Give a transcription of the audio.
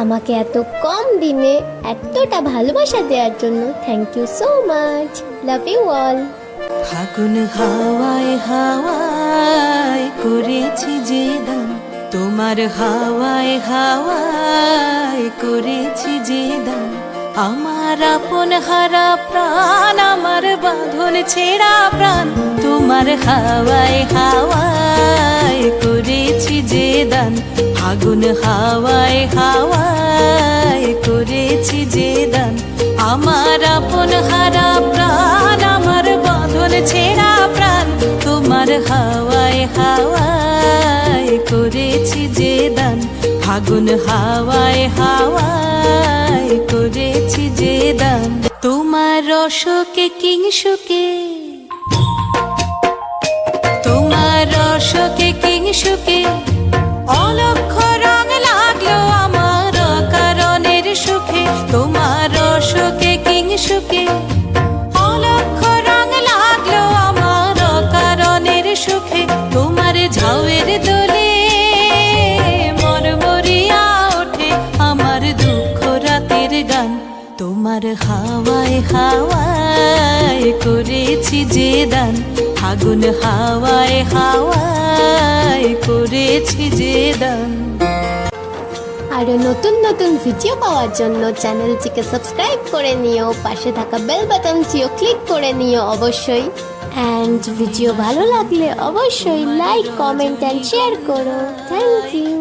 আমাকে এত কম দিনে এতটা ভালোবাসা দেওয়ার জন্য thank you so much. Love you all. ফাগুন হাওয়ায় হাওয়ায় করেছি যে দান, তোমার হাওয়ায় হাওয়ায় করেছি যে দান। আমার আপন হারা প্রাণ, আমার বাঁধন ছেঁড়া প্রাণ, তোমার হাওয়ায় হাওয়ায় করেছি যে দান। ফাগুন হাওয়ায় হাওয়ায় করেছি যে দান। আমার আপন হারা প্রাণ, আমার বাঁধন ছেঁড়া প্রাণ, তোমার হাওয়ায় হাওয়ায় করেছি যে দান। ফাগুন হাওয়ায় হাওয়ায় করেছি যে দান। তোমার রসকে কিংসুকে, তোমার রসকে কিংসুকে অলক্ষ রং লাগলো আমার অকারণের সুখে। তোমার রসকে কিংসুকে অলক্ষ রং লাগলো আমার অকারণের সুখে। তোমার ঝাউয়ের দোলে মরমরিয়া ওঠে আমার দুঃখ রাতের গান। তোমার হাওয়ায় হাওয়ায় করেছি যে দান। ফাগুন হাওয়ায় হাওয়ায় করেছি যে দান। আরো নতুন নতুন ভিডিও পাওয়ার জন্য চ্যানেলটিকে সাবস্ক্রাইব করে নিও, পাশে থাকা বেল বাটনটিও ক্লিক করে নিও অবশ্যই। অ্যান্ড ভিডিও ভালো লাগলে অবশ্যই লাইক, কমেন্ট অ্যান্ড শেয়ার করো। Thank you.